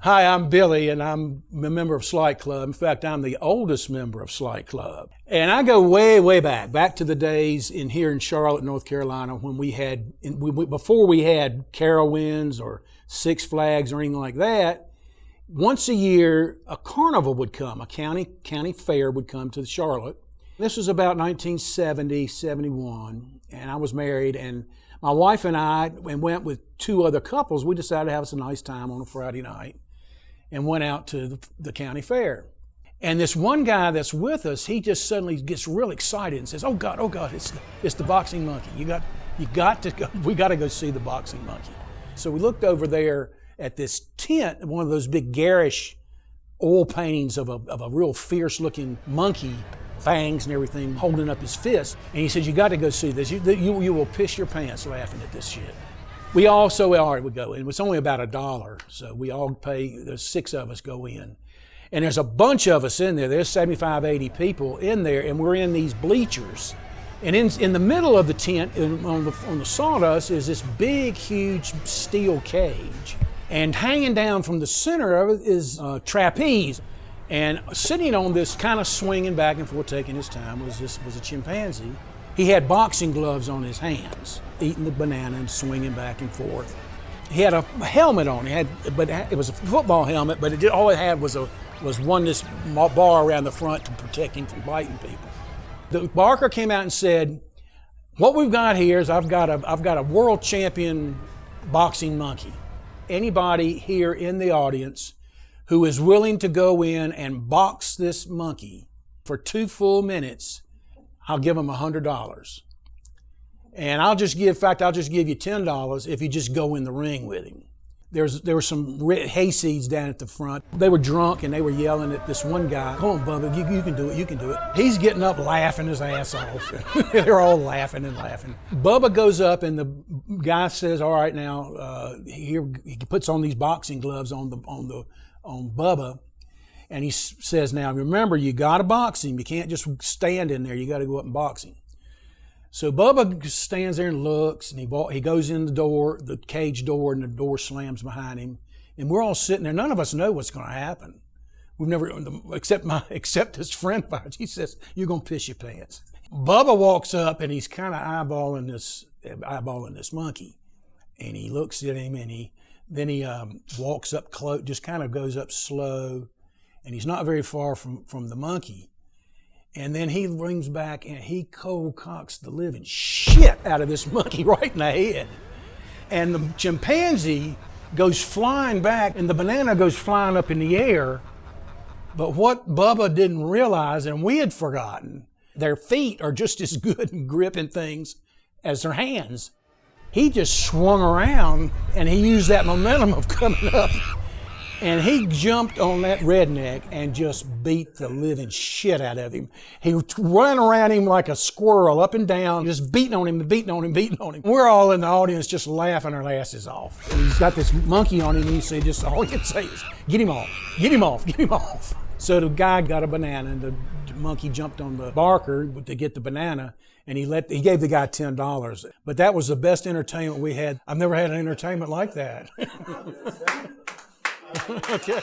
Hi, I'm Billy, and I'm a member of Sleight Club. In fact, I'm the oldest member of Sleight Club. And I go way, way back to the days here in Charlotte, North Carolina, when before we had Carowinds or Six Flags or anything like that. Once a year, a carnival would come, a county fair would come to Charlotte. This was about 1970, 71, and I was married, and my wife and I went with two other couples. We decided to have us a nice time on a Friday night and went out to the county fair. And this one guy that's with us, he just suddenly gets real excited and says, oh God, it's the boxing monkey. We got to go see the boxing monkey. So we looked over there at this tent, one of those big garish oil paintings of a real fierce looking monkey, fangs and everything, holding up his fist. And he said, you got to go see this. You will piss your pants laughing at this shit. We all would go, and it was only about $1, so we all pay, there's 6 of us go in. And there's a bunch of us in there, there's 75, 80 people in there, and we're in these bleachers. And in the middle of the tent, on the sawdust, is this big, huge steel cage. And hanging down from the center of it is a trapeze. And sitting on this, kind of swinging back and forth, taking his time, was a chimpanzee. He had boxing gloves on his hands, eating the banana and swinging back and forth. He had a helmet on. But it was a football helmet, but all it had was this bar around the front to protect him from biting people. The barker came out and said, "What we've got here is I've got a world champion boxing monkey. Anybody here in the audience who is willing to go in and box this monkey for 2 full minutes, I'll give him $100. And I'll just give you $10 if you just go in the ring with him." There were some hayseeds down at the front. They were drunk and they were yelling at this one guy, "Come on, Bubba, you can do it, you can do it." He's getting up laughing his ass off. They're all laughing and laughing. Bubba goes up and the guy says, "All right, now, here," he puts on these boxing gloves on Bubba. And he says, "Now remember, you got to box him. You can't just stand in there. You got to go up and box him." So Bubba stands there and looks, and he goes in the cage door, and the door slams behind him. And we're all sitting there. None of us know what's going to happen. We've never, except this friend of ours. He says, "You're going to piss your pants." Bubba walks up, and he's kind of eyeballing this monkey, and he looks at him, and then he walks up close, just kind of goes up slow. And he's not very far from the monkey. And then he rings back and he cold cocks the living shit out of this monkey right in the head. And the chimpanzee goes flying back and the banana goes flying up in the air. But what Bubba didn't realize, and we had forgotten, their feet are just as good in gripping things as their hands. He just swung around and he used that momentum of coming up. And he jumped on that redneck and just beat the living shit out of him. He ran around him like a squirrel, up and down, just beating on him. We're all in the audience just laughing our asses off. And he's got this monkey on him, and all he can say is, "Get him off, get him off, get him off." So the guy got a banana, and the monkey jumped on the barker to get the banana, and he gave the guy $10. But that was the best entertainment we had. I've never had an entertainment like that. Okay.